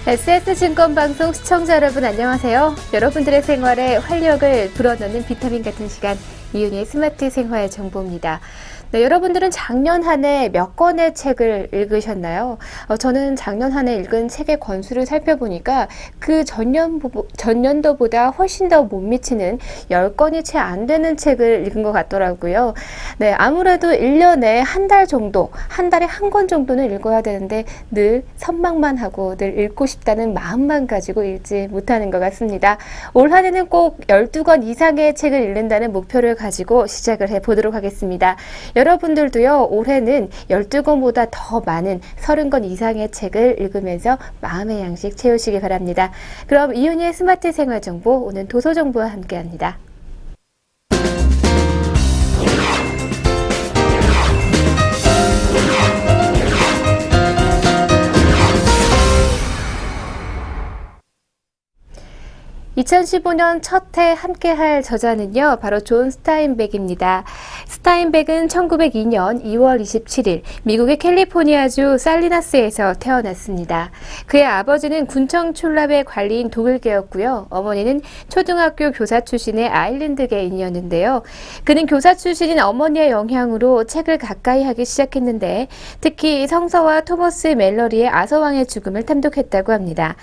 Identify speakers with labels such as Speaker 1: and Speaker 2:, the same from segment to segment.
Speaker 1: SS증권방송 시청자 여러분 안녕하세요. 여러분들의 생활에 활력을 불어넣는 비타민 같은 시간, 이윤희의 스마트 생활 정보입니다. 네, 여러분들은 작년 한 해 몇 권의 책을 읽으셨나요? 저는 작년 한 해 읽은 책의 권수를 살펴보니까 그 전년도보다 훨씬 더 못 미치는 10권이 채 안 되는 책을 읽은 것 같더라고요. 네, 아무래도 1년에 한 달 정도, 한 달에 한 권 정도는 읽어야 되는데 늘 선망만 하고 늘 읽고 싶다는 마음만 가지고 읽지 못하는 것 같습니다. 올 한 해는 꼭 12권 이상의 책을 읽는다는 목표를 가지고 시작을 해보도록 하겠습니다. 여러분들도요, 올해는 12권보다 더 많은 30권 이상의 책을 읽으면서 마음의 양식 채우시기 바랍니다. 그럼 이윤희의 스마트 생활 정보, 오늘 도서 정보와 함께 합니다. (2015년) 첫 해 함께할 저자는요, 바로 존 스타인백입니다. 스타인백은 1902년 2월 27일 미국의 캘리포니아주 살리나스에서 태어났습니다. 그의 아버지는 군청 촌랍의 관리인 독일계였고요. 어머니는 초등학교 교사 출신의 아일랜드계인이었는데요. 그는 교사 출신인 어머니의 영향으로 책을 가까이 하기 시작했는데, 특히 성서와 토머스 멜러리의 아서왕의 죽음을 탐독했다고 합니다.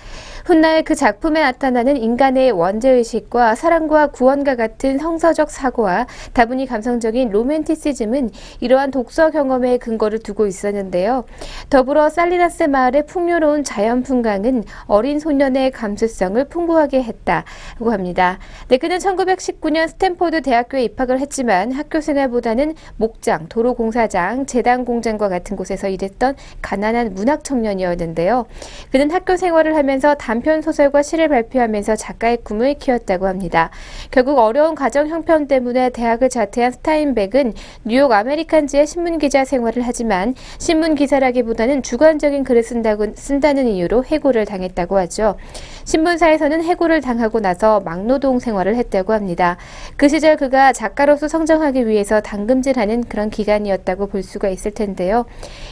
Speaker 1: 훗날 그 작품에 나타나는 인간의 원죄의식과 사랑과 구원과 같은 성서적 사고와 다분히 감성적인 로맨티시즘은 이러한 독서 경험에 근거를 두고 있었는데요. 더불어 살리나스 마을의 풍요로운 자연 풍광은 어린 소년의 감수성을 풍부하게 했다고 합니다. 네, 그는 1919년 스탠포드 대학교에 입학을 했지만 학교 생활보다는 목장, 도로공사장, 재단공장과 같은 곳에서 일했던 가난한 문학 청년이었는데요. 그는 학교 생활을 하면서 단편 소설과 시를 발표하면서 작가의 꿈을 키웠다고 합니다. 결국 어려운 가정 형편 때문에 대학을 자퇴한 스타인백은 뉴욕 아메리칸지의 신문기자 생활을 하지만 신문기사라기보다는 주관적인 글을 쓴다는 이유로 해고를 당했다고 하죠. 신문사에서는 해고를 당하고 나서 막노동 생활을 했다고 합니다. 그 시절 그가 작가로서 성장하기 위해서 당금질하는 그런 기간이었다고 볼 수가 있을 텐데요.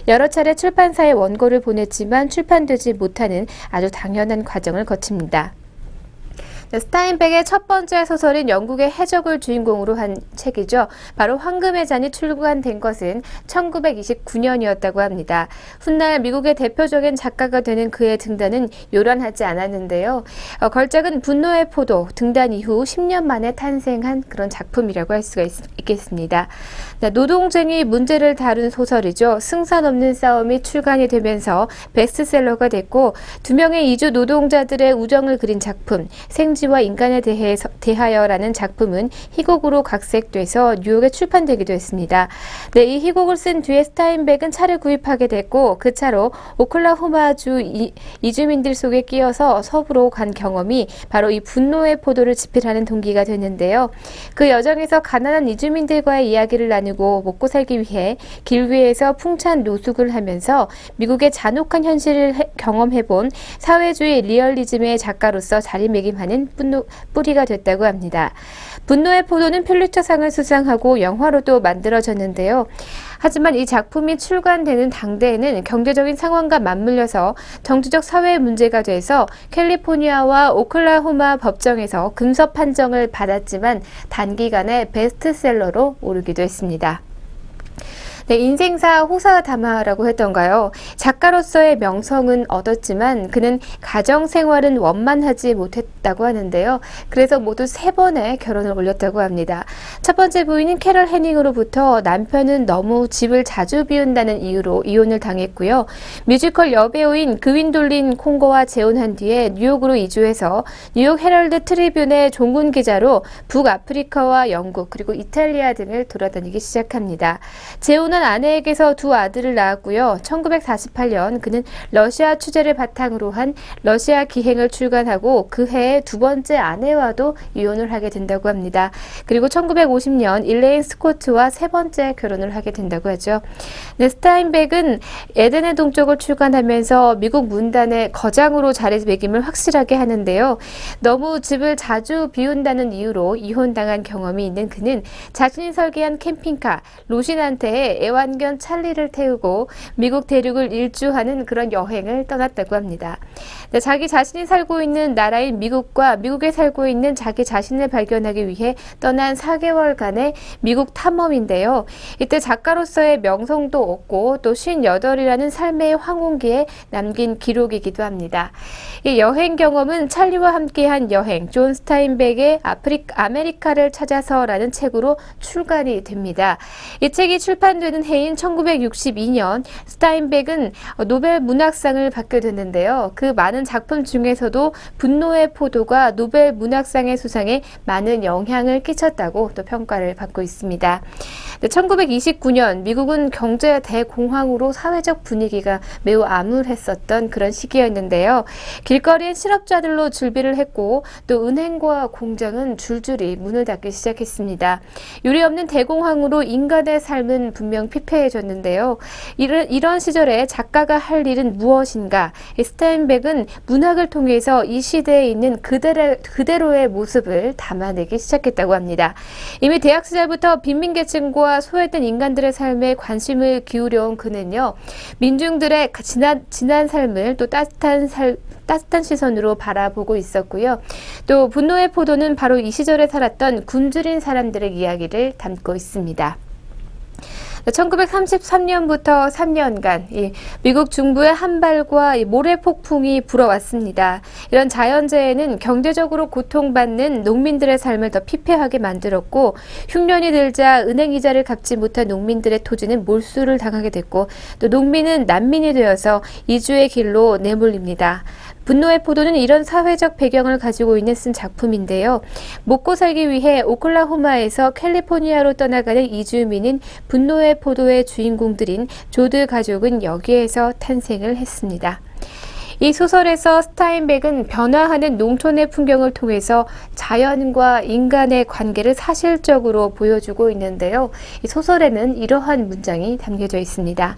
Speaker 1: 여러 차례 출판사에 원고를 보냈지만 출판되지 못하는 아주 당연한 과정을 거칩니다. 스타인백의 첫 번째 소설인 영국의 해적을 주인공으로 한 책이죠. 바로 황금의 잔이 출간된 것은 1929년이었다고 합니다. 훗날 미국의 대표적인 작가가 되는 그의 등단은 요란하지 않았는데요. 걸작은 분노의 포도 등단 이후 10년 만에 탄생한 그런 작품이라고 할 수가 있겠습니다. 노동쟁이 문제를 다룬 소설이죠. 승산 없는 싸움이 출간이 되면서 베스트셀러가 됐고, 두 명의 이주 노동자들의 우정을 그린 작품 생지와 인간에 대하여라는 작품은 희곡으로 각색돼서 뉴욕에 출판되기도 했습니다. 네, 이 희곡을 쓴 뒤에 스타인백은 차를 구입하게 됐고, 그 차로 오클라호마주 이주민들 속에 끼어서 서부로 간 경험이 바로 이 분노의 포도를 집필하는 동기가 됐는데요. 그 여정에서 가난한 이주민들과의 이야기를 나누고 먹고 살기 위해 길 위에서 풍찬 노숙을 하면서 미국의 잔혹한 현실을 경험해본 사회주의 리얼리즘의 작가로서 자리매김하는 뿌리가 됐다고 합니다. 분노의 포도는 퓰리처상을 수상하고 영화로도 만들어졌는데요. 하지만 이 작품이 출간되는 당대에는 경제적인 상황과 맞물려서 정치적 사회의 문제가 돼서 캘리포니아와 오클라호마 법정에서 금서 판정을 받았지만 단기간에 베스트셀러로 오르기도 했습니다. 네, 인생사 호사다마라고 했던가요? 작가로서의 명성은 얻었지만 그는 가정생활은 원만하지 못했다고 하는데요. 그래서 모두 3번의 결혼을 올렸다고 합니다. 첫 번째 부인인 캐럴 해닝으로부터 남편은 너무 집을 자주 비운다는 이유로 이혼을 당했고요. 뮤지컬 여배우인 그윈돌린 콩고와 재혼한 뒤에 뉴욕으로 이주해서 뉴욕 헤럴드 트리뷴의 종군 기자로 북아프리카와 영국 그리고 이탈리아 등을 돌아다니기 시작합니다. 재혼한 아내에게서 2 아들을 낳았고요. 1948년 그는 러시아 취재를 바탕으로 한 러시아 기행을 출간하고 그 해에 2번째 아내와도 이혼을 하게 된다고 합니다. 그리고 1950년 일레인 스코트와 3번째 결혼을 하게 된다고 하죠. 네, 스타인백은 에덴의 동쪽을 출간하면서 미국 문단의 거장으로 자리매김을 확실하게 하는데요. 너무 집을 자주 비운다는 이유로 이혼당한 경험이 있는 그는 자신이 설계한 캠핑카 로신한테의 애완견 찰리를 태우고 미국 대륙을 일주하는 그런 여행을 떠났다고 합니다. 네, 자기 자신이 살고 있는 나라인 미국과 미국에 살고 있는 자기 자신을 발견하기 위해 떠난 4개월간의 미국 탐험인데요. 이때 작가로서의 명성도 얻고 또 58이라는 삶의 황혼기에 남긴 기록이기도 합니다. 이 여행 경험은 찰리와 함께한 여행, 존 스타인백의 아메리카를 찾아서라는 책으로 출간이 됩니다. 이 책이 출판되는 해인 1962년 스타인백은 노벨 문학상을 받게 됐는데요. 그 많은 작품 중에서도 분노의 포도가 노벨 문학상의 수상에 많은 영향을 끼쳤다고 또 평가를 받고 있습니다. 1929년 미국은 경제 대공황으로 사회적 분위기가 매우 암울했었던 그런 시기였는데요. 길거리엔 실업자들로 줄비를 했고 또 은행과 공장은 줄줄이 문을 닫기 시작했습니다. 유례 없는 대공황으로 인간의 삶은 분명 피폐해졌는데요. 이런 시절에 작가가 할 일은 무엇인가? 스타인백은 문학을 통해서 이 시대에 있는 그대로의 모습을 담아내기 시작했다고 합니다. 이미 대학 시절부터 빈민계층과 소외된 인간들의 삶에 관심을 기울여온 그는요, 민중들의 지난 삶을 또 따뜻한 시선으로 바라보고 있었고요. 또 분노의 포도는 바로 이 시절에 살았던 굶주린 사람들의 이야기를 담고 있습니다. 1933년부터 3년간 미국 중부의 한발과 모래폭풍이 불어왔습니다. 이런 자연재해는 경제적으로 고통받는 농민들의 삶을 더 피폐하게 만들었고 흉년이 들자 은행 이자를 갚지 못한 농민들의 토지는 몰수를 당하게 됐고 또 농민은 난민이 되어서 이주의 길로 내몰립니다. 분노의 포도는 이런 사회적 배경을 가지고 있는 쓴 작품인데요. 먹고 살기 위해 오클라호마에서 캘리포니아로 떠나가는 이주민인 분노의 포도의 주인공들인 조드 가족은 여기에서 탄생을 했습니다. 이 소설에서 스타인백은 변화하는 농촌의 풍경을 통해서 자연과 인간의 관계를 사실적으로 보여주고 있는데요. 이 소설에는 이러한 문장이 담겨져 있습니다.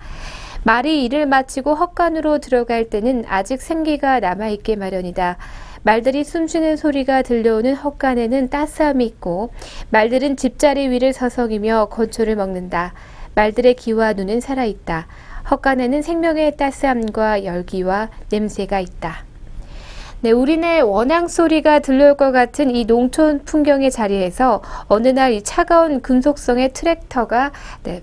Speaker 1: 말이 일을 마치고 헛간으로 들어갈 때는 아직 생기가 남아있게 마련이다. 말들이 숨쉬는 소리가 들려오는 헛간에는 따스함이 있고 말들은 집자리 위를 서성이며 건초를 먹는다. 말들의 귀와 눈은 살아있다. 헛간에는 생명의 따스함과 열기와 냄새가 있다. 네, 우리네 원앙 소리가 들려올 것 같은 이 농촌 풍경의 자리에서 어느 날 이 차가운 금속성의 트랙터가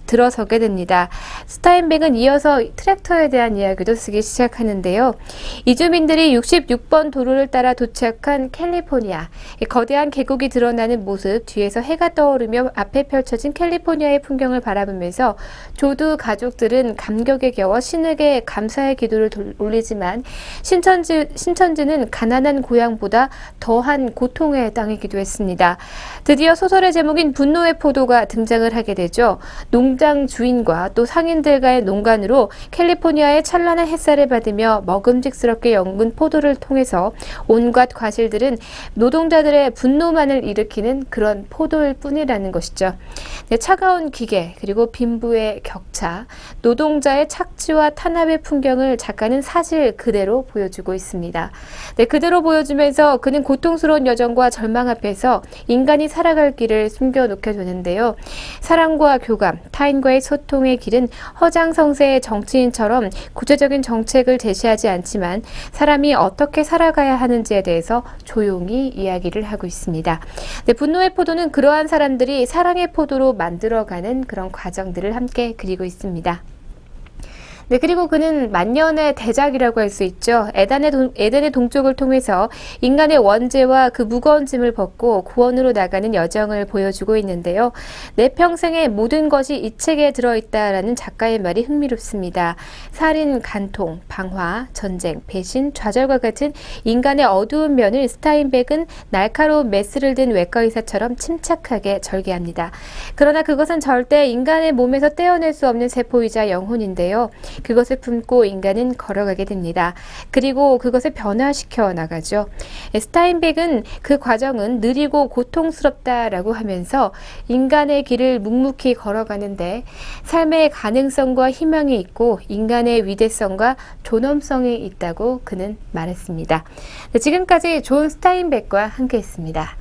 Speaker 1: 들어서게 됩니다. 스타인백은 이어서 트랙터에 대한 이야기도 쓰기 시작하는데요. 이주민들이 66번 도로를 따라 도착한 캘리포니아, 거대한 계곡이 드러나는 모습, 뒤에서 해가 떠오르며 앞에 펼쳐진 캘리포니아의 풍경을 바라보면서 조드 가족들은 감격에 겨워 신에게 감사의 기도를 올리지만 신천지는 가난한 고향보다 더한 고통에 당하기도 했습니다. 드디어 소설의 제목인 분노의 포도가 등장을 하게 되죠. 농장 주인과 또 상인들과의 농간으로 캘리포니아의 찬란한 햇살을 받으며 먹음직스럽게 연근 포도를 통해서 온갖 과실들은 노동자들의 분노만을 일으키는 그런 포도일 뿐이라는 것이죠. 네, 차가운 기계 그리고 빈부의 격차, 노동자의 착취와 탄압의 풍경을 작가는 사실 그대로 보여주고 있습니다. 네, 그대로 보여주면서 그는 고통스러운 여정과 절망 앞에서 인간이 살아갈 길을 숨겨놓게 되는데요. 사랑과 교감, 타인과의 소통의 길은 허장성세의 정치인처럼 구체적인 정책을 제시하지 않지만 사람이 어떻게 살아가야 하는지에 대해서 조용히 이야기를 하고 있습니다. 네, 분노의 포도는 그러한 사람들이 사랑의 포도로 만들어가는 그런 과정들을 함께 그리고 있습니다. 네, 그리고 그는 만년의 대작이라고 할 수 있죠. 에덴의 동쪽을 통해서 인간의 원죄와 그 무거운 짐을 벗고 구원으로 나가는 여정을 보여주고 있는데요. 내 평생의 모든 것이 이 책에 들어있다라는 작가의 말이 흥미롭습니다. 살인, 간통, 방화, 전쟁, 배신, 좌절과 같은 인간의 어두운 면을 스타인백은 날카로운 메스를 든 외과 의사처럼 침착하게 절개합니다. 그러나 그것은 절대 인간의 몸에서 떼어낼 수 없는 세포이자 영혼인데요. 그것을 품고 인간은 걸어가게 됩니다. 그리고 그것을 변화시켜 나가죠. 스타인백은 그 과정은 느리고 고통스럽다라고 하면서 인간의 길을 묵묵히 걸어가는데 삶의 가능성과 희망이 있고 인간의 위대성과 존엄성이 있다고 그는 말했습니다. 지금까지 존 스타인백과 함께했습니다.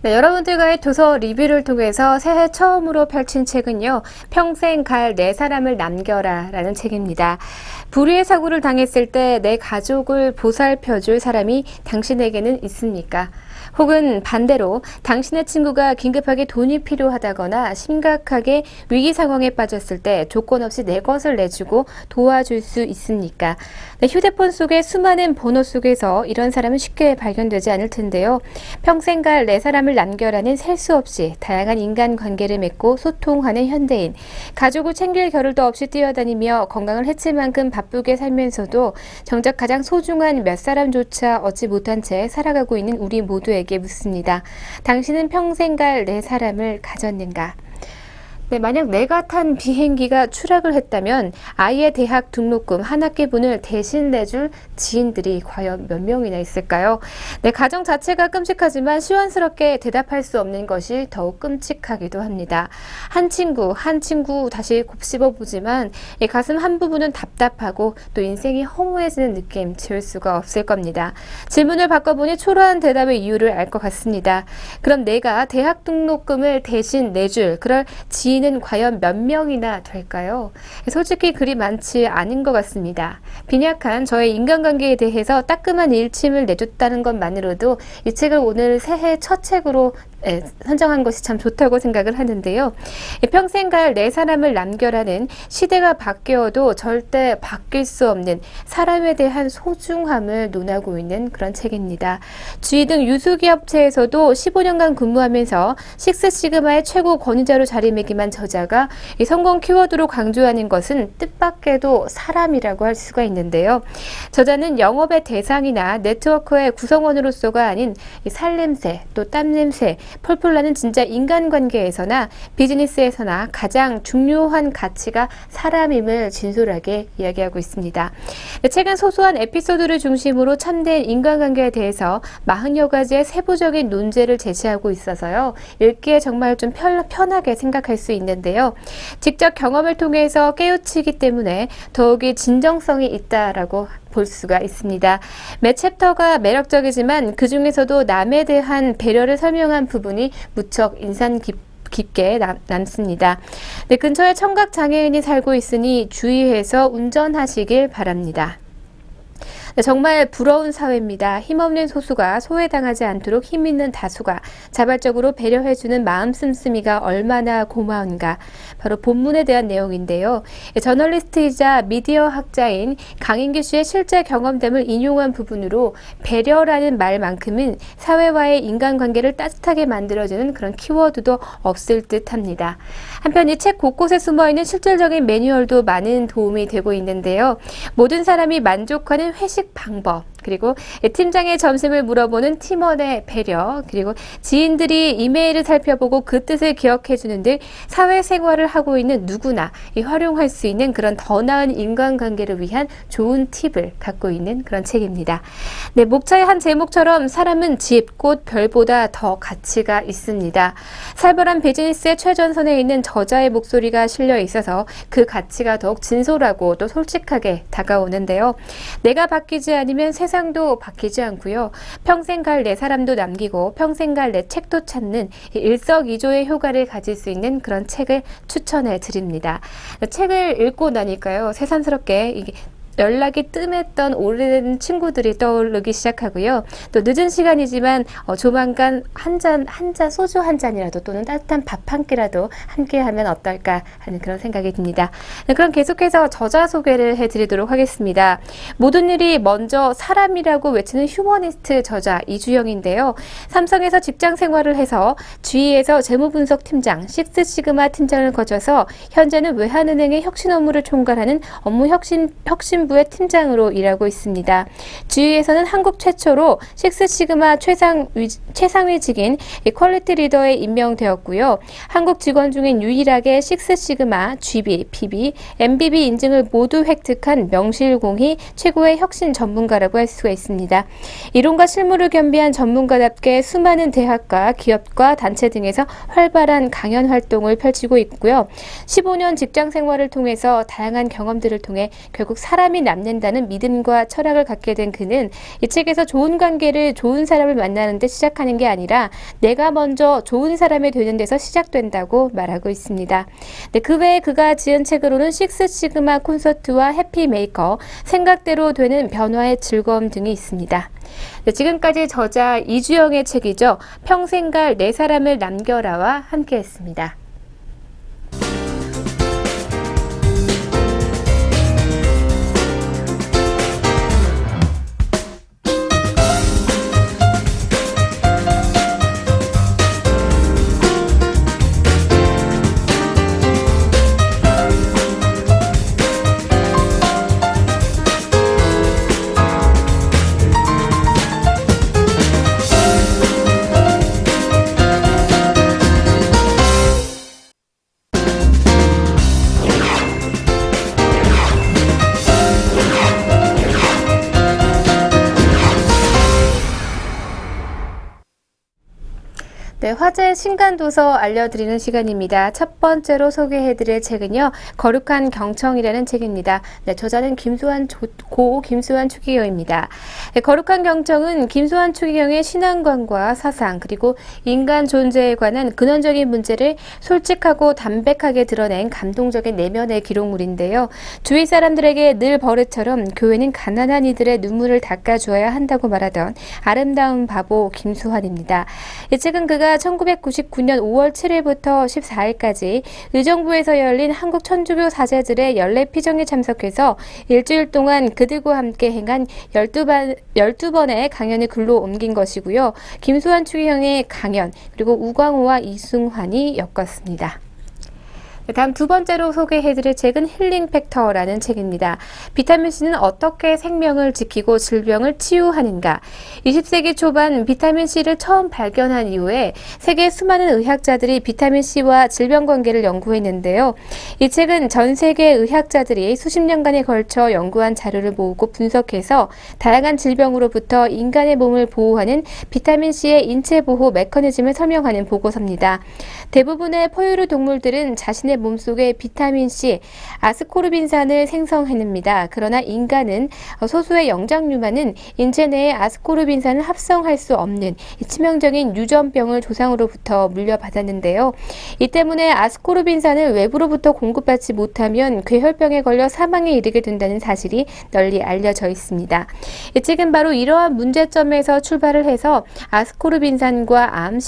Speaker 1: 네, 여러분들과의 도서 리뷰를 통해서 새해 처음으로 펼친 책은요, 평생 갈 네 사람을 남겨라 라는 책입니다. 불의의 사고를 당했을 때 내 가족을 보살펴줄 사람이 당신에게는 있습니까? 혹은 반대로 당신의 친구가 긴급하게 돈이 필요하다거나 심각하게 위기 상황에 빠졌을 때 조건 없이 내 것을 내주고 도와줄 수 있습니까? 네, 휴대폰 속의 수많은 번호 속에서 이런 사람은 쉽게 발견되지 않을 텐데요. 평생 갈 네 사람을 남겨라는 셀 수 없이 다양한 인간관계를 맺고 소통하는 현대인. 가족을 챙길 겨를도 없이 뛰어다니며 건강을 해칠 만큼 바쁘게 살면서도 정작 가장 소중한 몇 사람조차 얻지 못한 채 살아가고 있는 우리 모두에게 묻습니다. 당신은 평생 갈 네 사람을 가졌는가? 네, 만약 내가 탄 비행기가 추락을 했다면 아이의 대학 등록금 한 학기분을 대신 내줄 지인들이 과연 몇 명이나 있을까요? 네, 가정 자체가 끔찍하지만 시원스럽게 대답할 수 없는 것이 더욱 끔찍하기도 합니다. 한 친구 다시 곱씹어보지만 이 가슴 한 부분은 답답하고 또 인생이 허무해지는 느낌 지울 수가 없을 겁니다. 질문을 바꿔보니 초라한 대답의 이유를 알 것 같습니다. 그럼 내가 대학 등록금을 대신 내줄 그럴 지인은 과연 몇 명이나 될까요? 솔직히 그리 많지 않은 것 같습니다. 빈약한 저의 인간관계에 대해서 따끔한 일침을 내줬다는 것만으로도 이 책을 오늘 새해 첫 책으로 선정한 것이 참 좋다고 생각을 하는데요. 평생 갈 네 사람을 남겨라는 시대가 바뀌어도 절대 바뀔 수 없는 사람에 대한 소중함을 논하고 있는 그런 책입니다. 주의 등 유수기업체에서도 15년간 근무하면서 식스시그마의 최고 권위자로 자리매김한 저자가 이 성공 키워드로 강조하는 것은 뜻밖에도 사람이라고 할 수가 있는데요. 저자는 영업의 대상이나 네트워크의 구성원으로서가 아닌 이 살냄새, 또 땀냄새, 펄펄 나는 진짜 인간관계에서나 비즈니스에서나 가장 중요한 가치가 사람임을 진솔하게 이야기하고 있습니다. 최근 소소한 에피소드를 중심으로 참된 인간관계에 대해서 40여 가지의 세부적인 논제를 제시하고 있어서요. 읽기에 정말 좀 편하게 생각할 수 있는데요. 직접 경험을 통해서 깨우치기 때문에 더욱이 진정성이 있다라고 볼 수가 있습니다. 매 챕터가 매력적이지만 그 중에서도 남에 대한 배려를 설명한 부분이 무척 인상 깊게 남습니다. 네, 근처에 청각 장애인이 살고 있으니 주의해서 운전하시길 바랍니다. 네, 정말 부러운 사회입니다. 힘없는 소수가 소외당하지 않도록 힘있는 다수가 자발적으로 배려해주는 마음 씀씀이가 얼마나 고마운가. 바로 본문에 대한 내용인데요. 저널리스트이자 미디어 학자인 강인규 씨의 실제 경험담을 인용한 부분으로 배려라는 말만큼은 사회와의 인간관계를 따뜻하게 만들어주는 그런 키워드도 없을 듯합니다. 한편 이 책 곳곳에 숨어있는 실질적인 매뉴얼도 많은 도움이 되고 있는데요. 모든 사람이 만족하는 회식 방법, 그리고 팀장의 점심을 물어보는 팀원의 배려, 그리고 지인들이 이메일을 살펴보고 그 뜻을 기억해주는 등 사회생활을 하고 있는 누구나 활용할 수 있는 그런 더 나은 인간관계를 위한 좋은 팁을 갖고 있는 그런 책입니다. 네, 목차의 한 제목처럼 사람은 집, 꽃, 별보다 더 가치가 있습니다. 살벌한 비즈니스의 최전선에 있는 저자의 목소리가 실려 있어서 그 가치가 더욱 진솔하고 또 솔직하게 다가오는데요. 내가 바뀌지 않으면 세상도 바뀌지 않고요. 평생 갈 내 사람도 남기고 평생 갈 내 책도 찾는 일석이조의 효과를 가질 수 있는 그런 책을 추천해 드립니다. 책을 읽고 나니까요. 새삼스럽게 이게 연락이 뜸했던 오래된 친구들이 떠오르기 시작하고요. 또 늦은 시간이지만 조만간 소주 한 잔이라도 또는 따뜻한 밥 한 끼라도 함께 하면 어떨까 하는 그런 생각이 듭니다. 그럼 계속해서 저자 소개를 해드리도록 하겠습니다. 모든 일이 먼저 사람이라고 외치는 휴머니스트 저자 이주영인데요. 삼성에서 직장 생활을 해서 GE에서 재무분석 팀장, 식스시그마 팀장을 거쳐서 현재는 외환은행의 혁신 업무를 총괄하는 업무 혁신부의 팀장으로 일하고 있습니다. GE에서는 한국 최초로 식스시그마 최상위직인 퀄리티 리더에 임명되었고요. 한국 직원 중엔 유일하게 식스시그마, GB, PB, MBB 인증을 모두 획득한 명실공히 최고의 혁신 전문가라고 할 수가 있습니다. 이론과 실무를 겸비한 전문가답게 수많은 대학과 기업과 단체 등에서 활발한 강연 활동을 펼치고 있고요. 15년 직장 생활을 통해서 다양한 경험들을 통해 결국 사람이 사람이 남는다는 믿음과 철학을 갖게 된 그는 이 책에서 좋은 관계를 좋은 사람을 만나는 데 시작하는 게 아니라 내가 먼저 좋은 사람이 되는 데서 시작된다고 말하고 있습니다. 네, 그 외에 그가 지은 책으로는 식스 시그마 콘서트와 해피 메이커, 생각대로 되는 변화의 즐거움 등이 있습니다. 네, 지금까지 저자 이주영의 책이죠. 평생 갈 네 사람을 남겨라와 함께했습니다. 네, 화제 신간도서 알려드리는 시간입니다. 첫 번째로 소개해드릴 책은요, 거룩한 경청이라는 책입니다. 네, 저자는 고 김수환 추기경입니다. 네, 거룩한 경청은 김수환 추기경의 신앙관과 사상 그리고 인간 존재에 관한 근원적인 문제를 솔직하고 담백하게 드러낸 감동적인 내면의 기록물인데요. 주위 사람들에게 늘 버릇처럼 교회는 가난한 이들의 눈물을 닦아주어야 한다고 말하던 아름다운 바보 김수환입니다. 이 책은 그가 1999년 5월 7일부터 14일까지 의정부에서 열린 한국 천주교 사제들의 연례 피정에 참석해서 일주일 동안 그들과 함께 행한 12번의 강연을 글로 옮긴 것이고요. 김수환 추기경의 강연, 그리고 우광호와 이승환이 엮었습니다. 다음 두 번째로 소개해드릴 책은 힐링 팩터라는 책입니다. 비타민C는 어떻게 생명을 지키고 질병을 치유하는가? 20세기 초반 비타민C를 처음 발견한 이후에 세계 수많은 의학자들이 비타민C와 질병 관계를 연구했는데요. 이 책은 전 세계 의학자들이 수십 년간에 걸쳐 연구한 자료를 모으고 분석해서 다양한 질병으로부터 인간의 몸을 보호하는 비타민C의 인체 보호 메커니즘을 설명하는 보고서입니다. 대부분의 포유류 동물들은 자신의 몸속에 비타민C, 아스코르빈산을 생성해냅니다. 그러나 인간은 소수의 영장류만은 인체 내에 아스코르빈산을 합성할 수 없는 치명적인 유전병을 조상으로부터 물려받았는데요. 이 때문에 아스코르빈산을 외부로부터 공급받지 못하면 뇌혈병에 걸려 사망에 이르게 된다는 사실이 널리 알려져 있습니다. 이 책은 바로 이러한 문제점에서 출발을 해서 아스코르빈산과 암,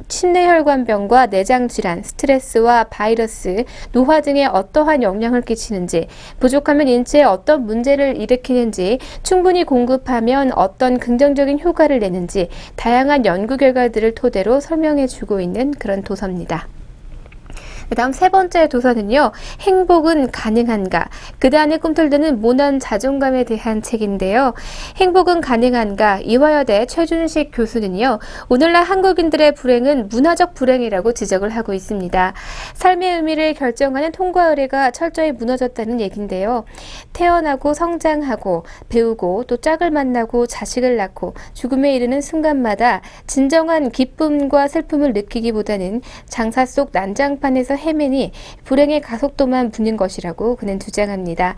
Speaker 1: 심내혈관병과 내장질환, 스트레스와 바이러스, 노화 등에 어떠한 영향을 끼치는지, 부족하면 인체에 어떤 문제를 일으키는지, 충분히 공급하면 어떤 긍정적인 효과를 내는지 다양한 연구 결과들을 토대로 설명해주고 있는 그런 도서입니다. 다음 세 번째 도서는요, 행복은 가능한가? 그단에 꿈틀대는 모난 자존감에 대한 책인데요. 행복은 가능한가? 이화여대 최준식 교수는요, 오늘날 한국인들의 불행은 문화적 불행이라고 지적을 하고 있습니다. 삶의 의미를 결정하는 통과 의례가 철저히 무너졌다는 얘긴데요. 태어나고 성장하고 배우고 또 짝을 만나고 자식을 낳고 죽음에 이르는 순간마다 진정한 기쁨과 슬픔을 느끼기보다는 장사 속 난장판에서 헤매니 불행의 가속도만 붙는 것이라고 그는 주장합니다.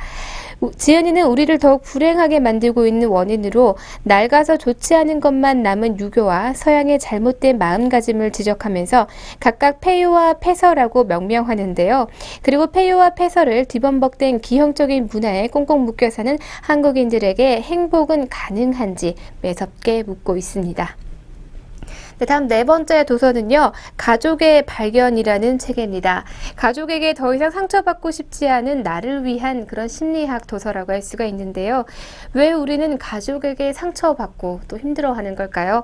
Speaker 1: 지은이는 우리를 더욱 불행하게 만들고 있는 원인으로 낡아서 좋지 않은 것만 남은 유교와 서양의 잘못된 마음가짐을 지적하면서 각각 폐유와 폐설라고 명명하는데요. 그리고 폐유와 폐설을 뒤범벅된 기형적인 문화에 꽁꽁 묶여 사는 한국인들에게 행복은 가능한지 매섭게 묻고 있습니다. 네, 다음 네 번째 도서는요, 가족의 발견이라는 책입니다. 가족에게 더 이상 상처받고 싶지 않은 나를 위한 그런 심리학 도서라고 할 수가 있는데요. 왜 우리는 가족에게 상처받고 또 힘들어하는 걸까요?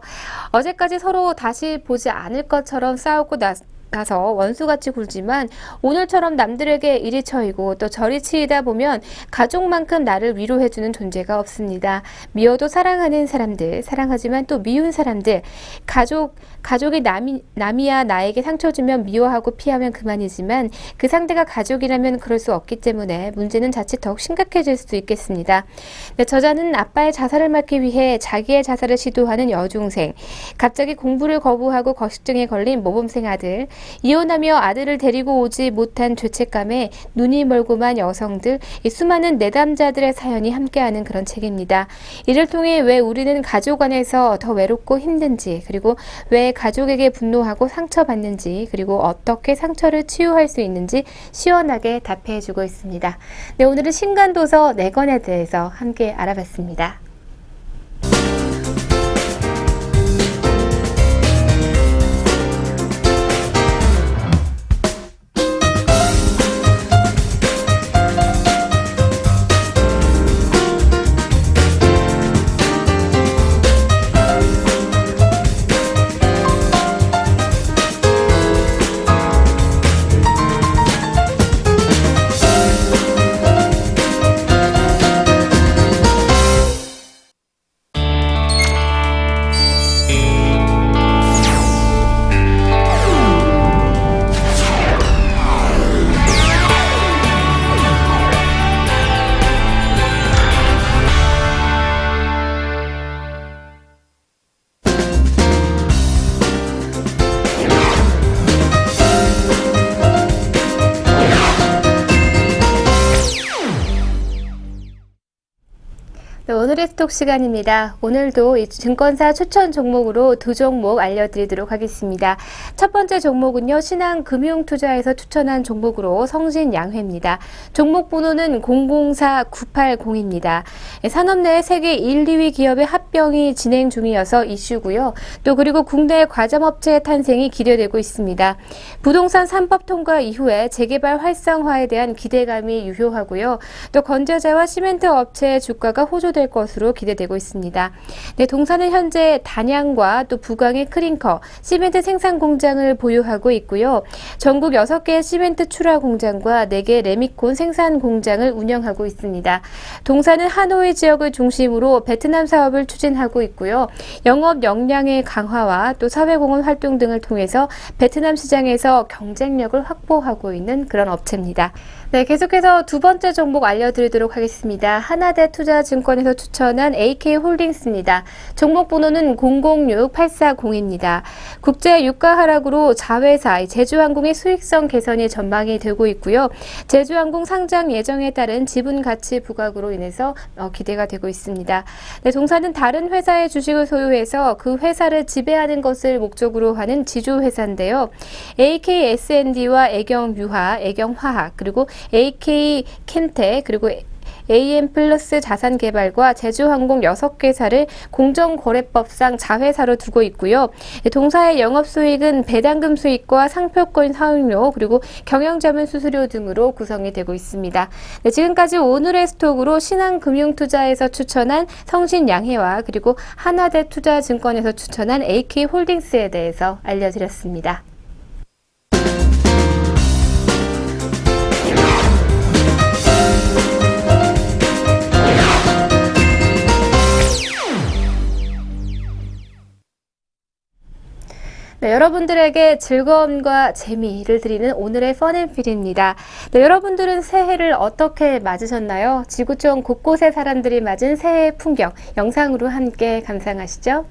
Speaker 1: 어제까지 서로 다시 보지 않을 것처럼 싸우고 나서 원수같이 굴지만 오늘처럼 남들에게 이리 쳐이고 또 저리 치이다 보면 가족만큼 나를 위로해주는 존재가 없습니다. 미워도 사랑하는 사람들, 사랑하지만 또 미운 사람들, 가족이 남이야 나에게 상처 주면 미워하고 피하면 그만이지만 그 상대가 가족이라면 그럴 수 없기 때문에 문제는 자칫 더욱 심각해질 수도 있겠습니다. 네, 저자는 아빠의 자살을 막기 위해 자기의 자살을 시도하는 여중생, 갑자기 공부를 거부하고 거식증에 걸린 모범생 아들, 이혼하며 아들을 데리고 오지 못한 죄책감에 눈이 멀고만 여성들, 이 수많은 내담자들의 사연이 함께하는 그런 책입니다. 이를 통해 왜 우리는 가족 안에서 더 외롭고 힘든지, 그리고 왜 가족에게 분노하고 상처받는지, 그리고 어떻게 상처를 치유할 수 있는지 시원하게 답해주고 있습니다. 네, 오늘은 신간도서 4권에 대해서 함께 알아봤습니다. 오늘의 스톡 시간입니다. 오늘도 이 증권사 추천 종목으로 2종목 알려드리도록 하겠습니다. 첫 번째 종목은요, 신한금융투자에서 추천한 종목으로 성신양회입니다. 종목 번호는 004980입니다. 산업 내 세계 1, 2위 기업의 합병이 진행 중이어서 이슈고요. 또 그리고 국내 과점업체의 탄생이 기대되고 있습니다. 부동산 3법 통과 이후에 재개발 활성화에 대한 기대감이 유효하고요. 또 건재자와 시멘트 업체의 주가가 호조될 것으로 기대되고 있습니다. 네, 동사는 현재 단양과 또 부강의 크링커, 시멘트 생산 공장을 보유하고 있고요. 전국 6개의 시멘트 출하 공장과 4개 레미콘 생산 공장을 운영하고 있습니다. 동사는 하노이 지역을 중심으로 베트남 사업을 추진하고 있고요. 영업 역량의 강화와 또 사회공헌 활동 등을 통해서 베트남 시장에서 경쟁력을 확보하고 있는 그런 업체입니다. 네, 계속해서 두 번째 종목 알려드리도록 하겠습니다. 하나대투자증권에서 추천한 AK홀딩스입니다. 종목 번호는 006840입니다. 국제 유가 하락으로 자회사 제주항공의 수익성 개선이 전망이 되고 있고요. 제주항공 상장 예정에 따른 지분 가치 부각으로 인해서 기대가 되고 있습니다. 네, 동사는 다른 회사의 주식을 소유해서 그 회사를 지배하는 것을 목적으로 하는 지주회사인데요. AKS&D와 애경유화, 애경화학, 그리고 AK캠텍, 그리고 AM 플러스 자산개발과 제주항공 6개사를 공정거래법상 자회사로 두고 있고요. 동사의 영업수익은 배당금 수익과 상표권 사용료, 그리고 경영자문 수수료 등으로 구성이 되고 있습니다. 네, 지금까지 오늘의 스톡으로 신한금융투자에서 추천한 성신양해와 그리고 하나대투자증권에서 추천한 AK홀딩스에 대해서 알려드렸습니다. 네, 여러분들에게 즐거움과 재미를 드리는 오늘의 펀앤필입니다. 네, 여러분들은 새해를 어떻게 맞으셨나요? 지구촌 곳곳의 사람들이 맞은 새해 풍경 영상으로 함께 감상하시죠.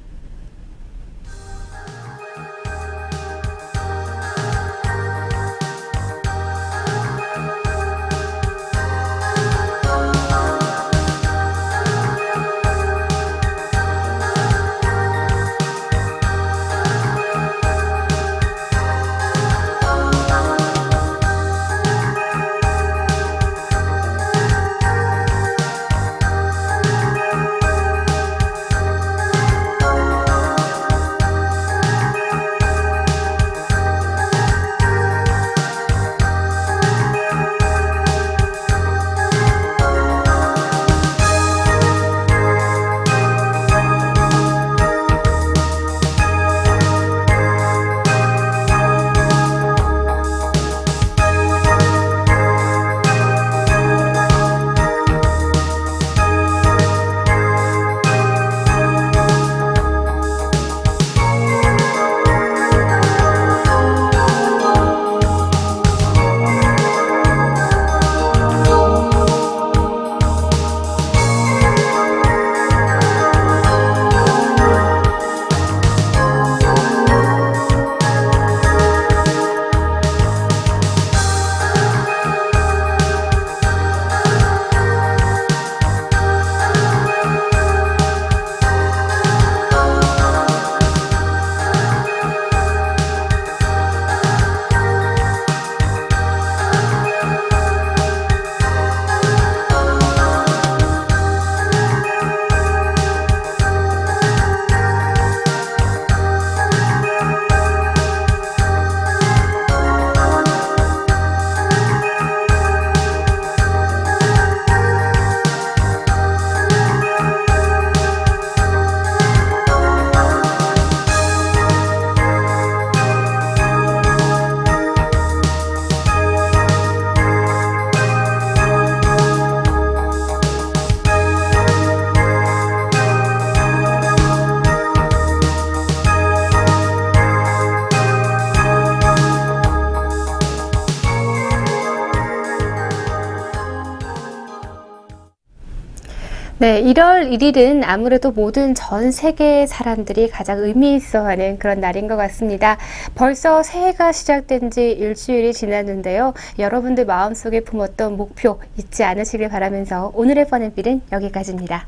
Speaker 1: 네, 1월 1일은 아무래도 모든 전 세계의 사람들이 가장 의미 있어 하는 그런 날인 것 같습니다. 벌써 새해가 시작된 지 일주일이 지났는데요. 여러분들 마음속에 품었던 목표 잊지 않으시길 바라면서 오늘의 펀앤필은 여기까지입니다.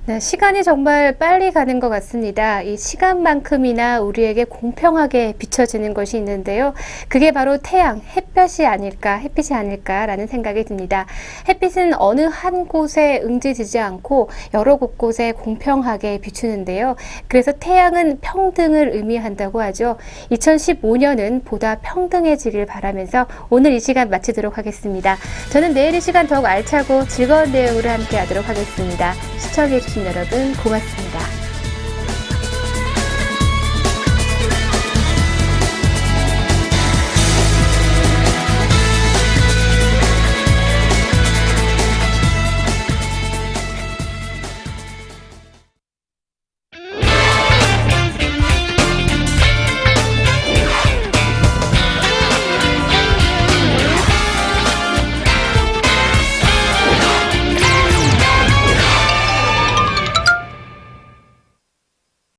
Speaker 1: 네, 시간이 정말 빨리 가는 것 같습니다. 이 시간만큼이나 우리에게 공평하게 비춰지는 것이 있는데요. 그게 바로 태양, 햇빛이 아닐까라는 생각이 듭니다. 햇빛은 어느 한 곳에 응지지지 않고 여러 곳곳에 공평하게 비추는데요. 그래서 태양은 평등을 의미한다고 하죠. 2015년은 보다 평등해지길 바라면서 오늘 이 시간 마치도록 하겠습니다. 저는 내일 이 시간 더욱 알차고 즐거운 내용으로 함께 하도록 하겠습니다. 시청해주신 여러분 고맙습니다.